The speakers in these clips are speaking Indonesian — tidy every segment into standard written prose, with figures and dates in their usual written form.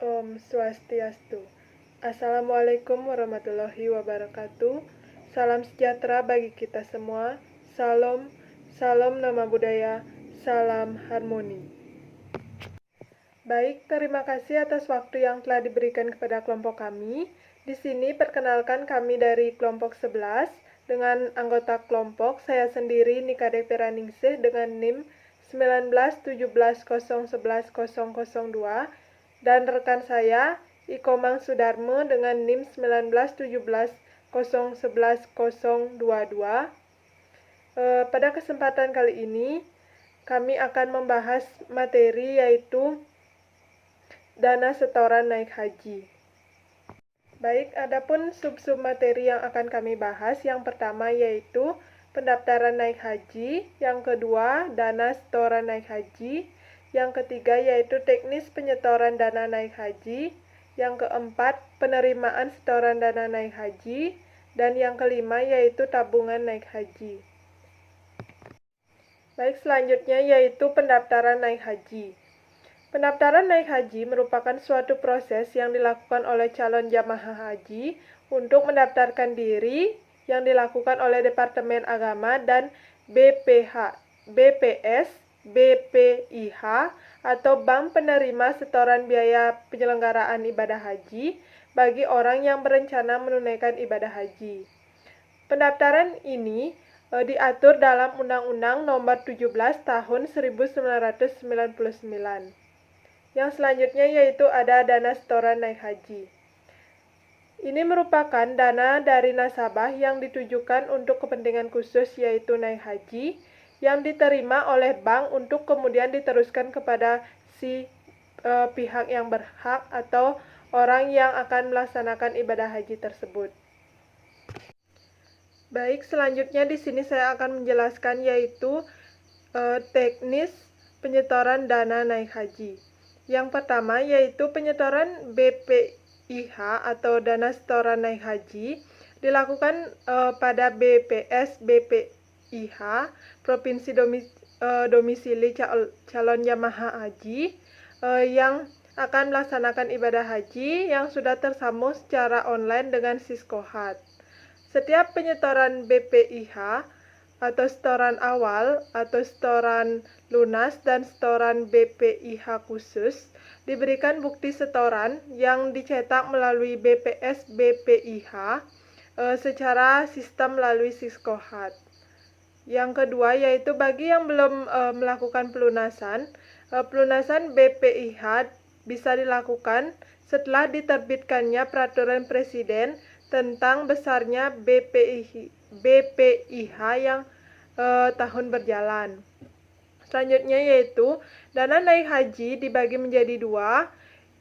Om Swastiastu. Assalamualaikum warahmatullahi wabarakatuh. Salam sejahtera bagi kita semua. Salam nama budaya, salam harmoni. Baik, terima kasih atas waktu yang telah diberikan kepada kelompok kami. Di sini perkenalkan kami dari kelompok 11 dengan anggota kelompok saya sendiri Nikade Peraningsih dengan NIM 1917011002 dan rekan saya Ikomang Sudarmo dengan NIM 1917011022. Pada kesempatan kali ini kami akan membahas materi yaitu dana setoran naik haji. Baik, adapun sub-sub materi yang akan kami bahas, yang pertama yaitu pendaftaran naik haji, yang kedua dana setoran naik haji, yang ketiga yaitu teknis penyetoran dana naik haji, yang keempat penerimaan setoran dana naik haji, dan yang kelima yaitu tabungan naik haji. Baik, selanjutnya yaitu pendaftaran naik haji. Pendaftaran naik haji merupakan suatu proses yang dilakukan oleh calon jamaah haji untuk mendaftarkan diri yang dilakukan oleh Departemen Agama dan BPH, BPS, BPIH atau Bank Penerima Setoran Biaya Penyelenggaraan Ibadah Haji bagi orang yang berencana menunaikan ibadah haji. Pendaftaran ini diatur dalam Undang-Undang Nomor 17 Tahun 1999. Yang selanjutnya yaitu ada dana setoran naik haji. Ini merupakan dana dari nasabah yang ditujukan untuk kepentingan khusus yaitu naik haji yang diterima oleh bank untuk kemudian diteruskan kepada pihak yang berhak atau orang yang akan melaksanakan ibadah haji tersebut. Baik, selanjutnya di sini saya akan menjelaskan yaitu teknis penyetoran dana naik haji. Yang pertama yaitu penyetoran BPIH atau dana setoran naik haji dilakukan pada BPS BPIH Provinsi domisili calon jamaah haji yang akan melaksanakan ibadah haji yang sudah tersambung secara online dengan Siskohat. Setiap penyetoran BPIH atau setoran awal atau setoran lunas dan setoran BPIH khusus diberikan bukti setoran yang dicetak melalui BPS BPIH secara sistem melalui Siskohat. Yang kedua yaitu bagi yang belum melakukan pelunasan, pelunasan BPIH bisa dilakukan setelah diterbitkannya peraturan presiden tentang besarnya BPIH yang tahun berjalan. Selanjutnya yaitu dana naik haji dibagi menjadi dua,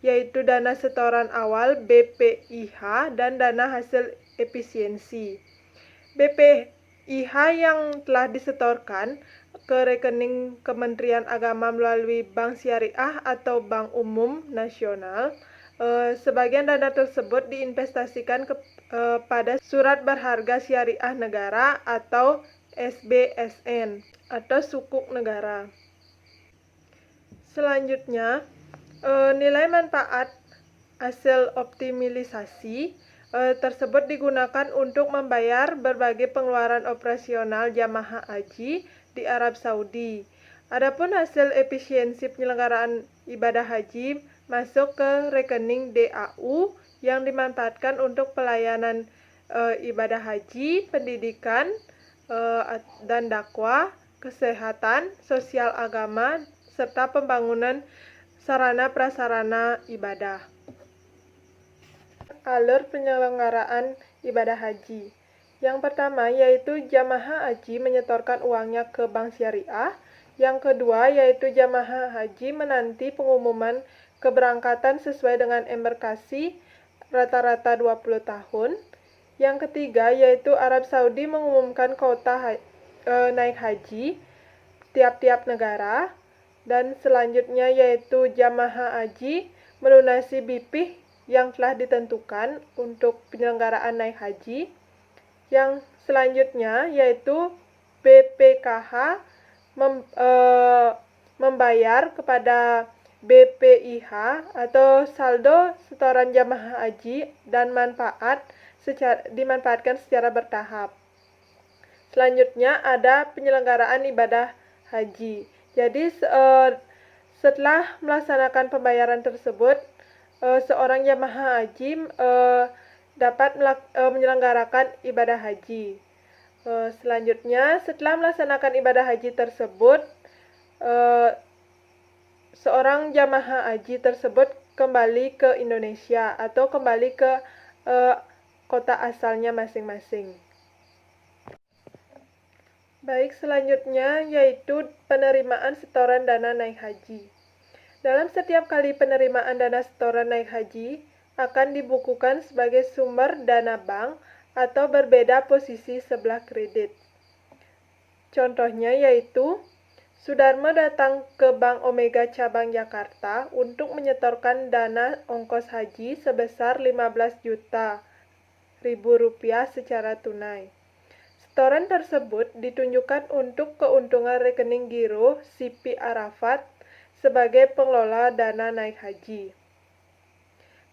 yaitu dana setoran awal BPIH dan dana hasil efisiensi. BPIH yang telah disetorkan ke rekening Kementerian Agama melalui Bank Syariah atau Bank Umum Nasional, sebagian dana tersebut diinvestasikan pada surat berharga syariah negara atau SBSN atau sukuk negara. Selanjutnya, nilai manfaat hasil optimalisasi tersebut digunakan untuk membayar berbagai pengeluaran operasional jamaah haji di Arab Saudi. Adapun hasil efisiensi penyelenggaraan ibadah haji masuk ke rekening DAU yang dimanfaatkan untuk pelayanan ibadah haji, pendidikan, dan dakwah, kesehatan, sosial agama, serta pembangunan sarana prasarana ibadah. Alur penyelenggaraan ibadah haji. Yang pertama yaitu jamaah haji menyetorkan uangnya ke bank syariah. Yang kedua yaitu jamaah haji menanti pengumuman keberangkatan sesuai dengan embarkasi rata-rata 20 tahun. Yang ketiga yaitu Arab Saudi mengumumkan kuota naik haji tiap-tiap negara. Dan selanjutnya yaitu jamaah haji melunasi BPIH yang telah ditentukan untuk penyelenggaraan naik haji. Yang selanjutnya yaitu BPKH membayar kepada BPIH atau saldo setoran jamaah haji dan dimanfaatkan secara bertahap. Selanjutnya ada penyelenggaraan ibadah haji. Jadi setelah melaksanakan pembayaran tersebut, seorang jamaah haji dapat menyelenggarakan ibadah haji. Selanjutnya, setelah melaksanakan ibadah haji tersebut, seorang jamaah haji tersebut kembali ke Indonesia atau kembali ke kota asalnya masing-masing. Baik, selanjutnya yaitu penerimaan setoran dana naik haji. Dalam setiap kali penerimaan dana setoran naik haji akan dibukukan sebagai sumber dana bank atau berbeda posisi sebelah kredit. Contohnya yaitu Sudarmo datang ke Bank Omega Cabang Jakarta untuk menyetorkan dana ongkos haji sebesar 15 juta rupiah secara tunai. Setoran tersebut ditunjukkan untuk keuntungan rekening giro CP Arafat sebagai pengelola dana naik haji.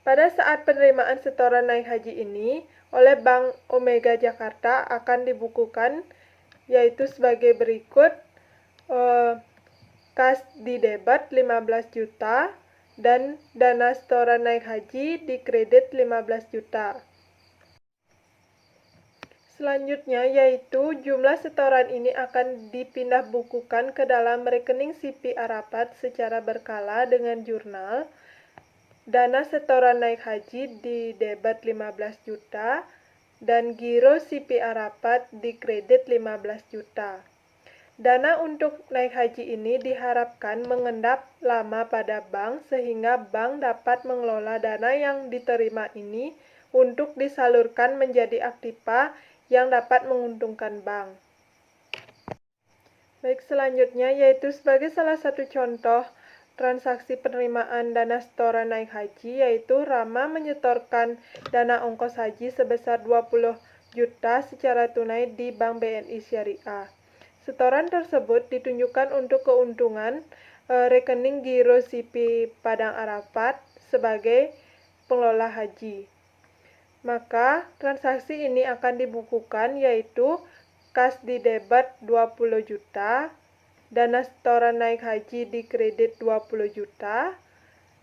Pada saat penerimaan setoran naik haji ini oleh Bank Omega Jakarta akan dibukukan yaitu sebagai berikut. Kas di debit 15 juta dan dana setoran naik haji di kredit 15 juta. Selanjutnya yaitu jumlah setoran ini akan dipindah bukukan ke dalam rekening CP Arafat secara berkala dengan jurnal. Dana setoran naik haji di debit 15 juta dan giro CP Arafat di kredit 15 juta. Dana untuk naik haji ini diharapkan mengendap lama pada bank sehingga bank dapat mengelola dana yang diterima ini untuk disalurkan menjadi aktiva yang dapat menguntungkan bank. Baik, selanjutnya yaitu sebagai salah satu contoh transaksi penerimaan dana setoran naik haji yaitu Rama menyetorkan dana ongkos haji sebesar 20 juta secara tunai di Bank BNI Syariah. Setoran tersebut ditunjukkan untuk keuntungan rekening giro CP Padang Arafat sebagai pengelola haji. Maka transaksi ini akan dibukukan yaitu kas di debit 20 juta, dana setoran naik haji di kredit 20 juta,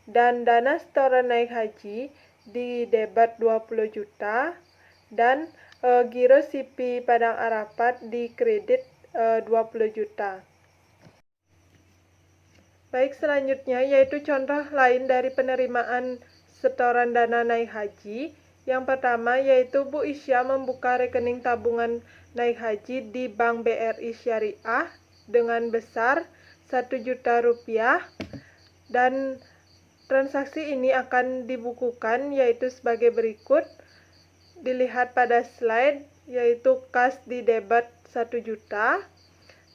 dan dana setoran naik haji di debit 20 juta, dan giro CP Padang Arafat di kredit 20 juta. Baik, selanjutnya yaitu contoh lain dari penerimaan setoran dana naik haji. Yang pertama yaitu Bu Isya membuka rekening tabungan naik haji di Bank BRI Syariah dengan besar 1 juta rupiah dan transaksi ini akan dibukukan yaitu sebagai berikut. Dilihat pada slide yaitu kas di debit 1 juta,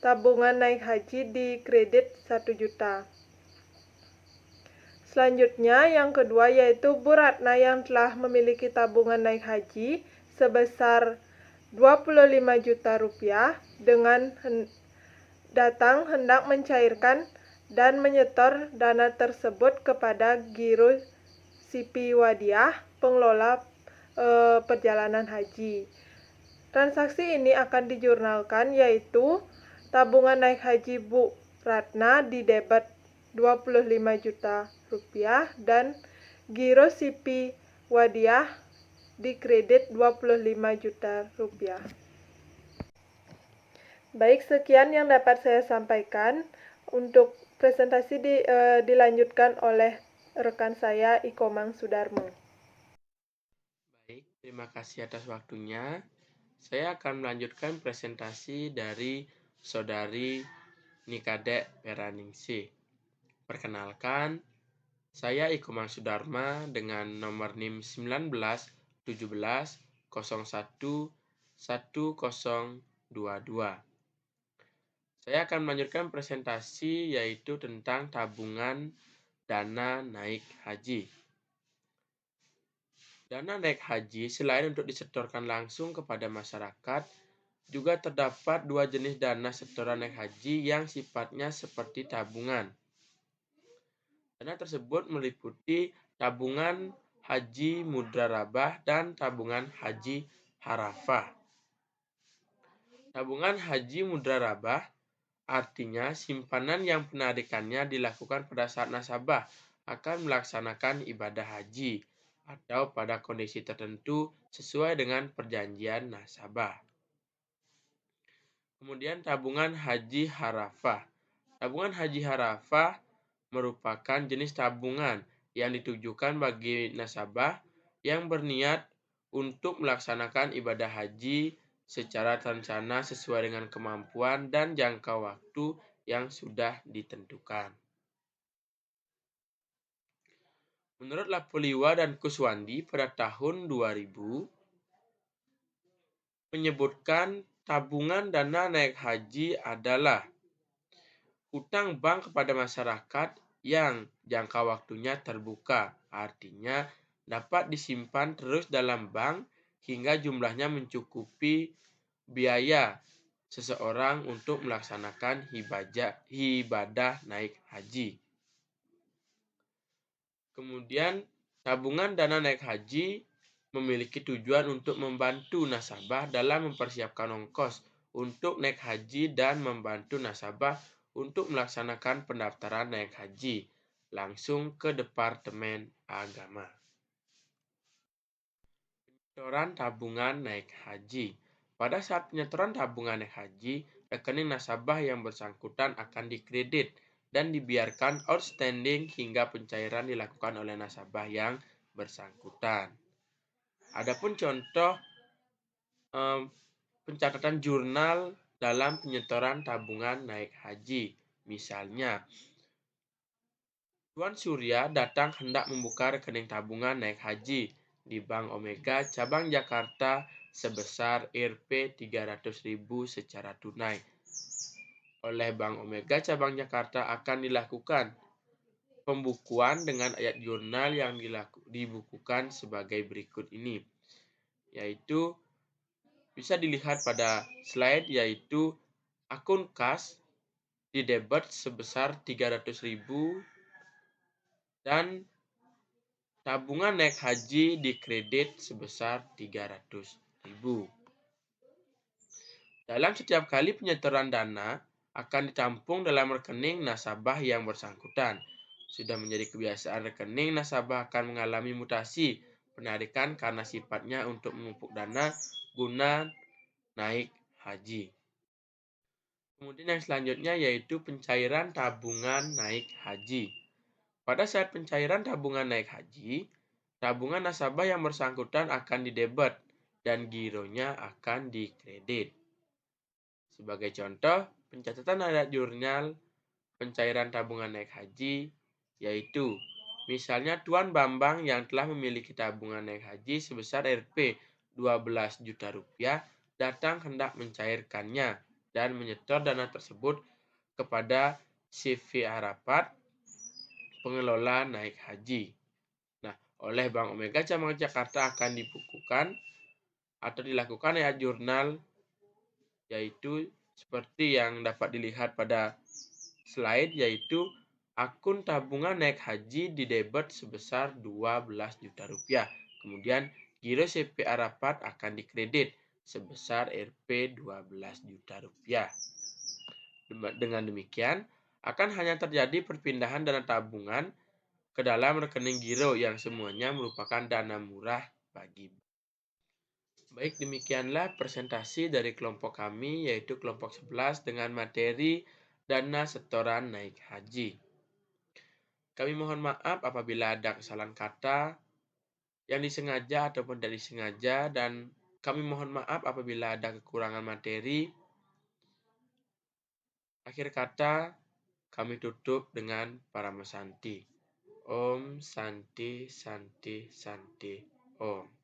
tabungan naik haji di kredit 1 juta. Selanjutnya yang kedua yaitu Bu Ratna yang telah memiliki tabungan naik haji sebesar 25 juta rupiah dengan datang hendak mencairkan dan menyetor dana tersebut kepada giro CP Wadiah pengelola perjalanan haji. Transaksi ini akan dijurnalkan yaitu tabungan naik haji Bu Ratna di debit 25 juta rupiah dan giro CP Wadiah di kredit 25 juta rupiah. Baik, sekian yang dapat saya sampaikan. Untuk presentasi dilanjutkan oleh rekan saya Ikomang Sudarmo. Baik, terima kasih atas waktunya. Saya akan melanjutkan presentasi dari Saudari Nikadek Peraningsih. Perkenalkan, saya Ikomang Sudarma dengan nomor NIM 19 17 01 1022. Saya akan melanjutkan presentasi yaitu tentang tabungan dana naik haji. Dana naik haji selain untuk disetorkan langsung kepada masyarakat, juga terdapat dua jenis dana setoran naik haji yang sifatnya seperti tabungan. Dana tersebut meliputi tabungan haji mudrarabah dan tabungan haji harafah. Tabungan haji mudrarabah artinya simpanan yang penarikannya dilakukan pada saat nasabah akan melaksanakan ibadah haji atau pada kondisi tertentu sesuai dengan perjanjian nasabah. Kemudian tabungan haji harafah. Tabungan haji harafah merupakan jenis tabungan yang ditujukan bagi nasabah yang berniat untuk melaksanakan ibadah haji secara terencana sesuai dengan kemampuan dan jangka waktu yang sudah ditentukan. Menurut Lapuliwa dan Kuswandi pada tahun 2000 menyebutkan tabungan dana naik haji adalah utang bank kepada masyarakat yang jangka waktunya terbuka, artinya dapat disimpan terus dalam bank hingga jumlahnya mencukupi biaya seseorang untuk melaksanakan ibadah naik haji. Kemudian, tabungan dana naik haji memiliki tujuan untuk membantu nasabah dalam mempersiapkan ongkos untuk naik haji dan membantu nasabah untuk melaksanakan pendaftaran naik haji langsung ke Departemen Agama. Penyetoran tabungan naik haji. Pada saat penyetoran tabungan naik haji, rekening nasabah yang bersangkutan akan dikredit dan dibiarkan outstanding hingga pencairan dilakukan oleh nasabah yang bersangkutan. Adapun contoh pencatatan jurnal dalam penyetoran tabungan naik haji. Misalnya, Tuan Surya datang hendak membuka rekening tabungan naik haji di Bank Omega cabang Jakarta sebesar Rp 300.000 secara tunai. Oleh Bank Omega cabang Jakarta akan dilakukan pembukuan dengan ayat jurnal yang dibukukan sebagai berikut ini, yaitu bisa dilihat pada slide, yaitu akun kas didebet sebesar 300.000 dan tabungan naik haji dikredit sebesar 300.000. Dalam setiap kali penyetoran dana akan ditampung dalam rekening nasabah yang bersangkutan. Sudah menjadi kebiasaan rekening nasabah akan mengalami mutasi penarikan karena sifatnya untuk memupuk dana guna naik haji. Kemudian yang selanjutnya yaitu pencairan tabungan naik haji. Pada saat pencairan tabungan naik haji, tabungan nasabah yang bersangkutan akan didebet dan gironya akan dikredit. Sebagai contoh, pencatatan ayat jurnal pencairan tabungan naik haji yaitu misalnya Tuan Bambang yang telah memiliki tabungan naik haji sebesar Rp 12 juta rupiah datang hendak mencairkannya dan menyetor dana tersebut kepada CV Arapat, pengelola naik haji. Nah, oleh Bank Omega cabang Jakarta akan dibukukan atau dilakukan ayat jurnal, yaitu seperti yang dapat dilihat pada slide, yaitu akun tabungan naik haji didebet sebesar 12 juta rupiah. Kemudian giro CP Arapat akan dikredit sebesar Rp 12 juta rupiah. Dengan demikian, akan hanya terjadi perpindahan dana tabungan ke dalam rekening giro yang semuanya merupakan dana murah bagi. Baik, demikianlah presentasi dari kelompok kami, yaitu kelompok 11 dengan materi dana setoran naik haji. Kami mohon maaf apabila ada kesalahan kata yang disengaja ataupun tidak disengaja, dan kami mohon maaf apabila ada kekurangan materi. Akhir kata, kami tutup dengan Paramasanti. Om Santi Santi Santi Om.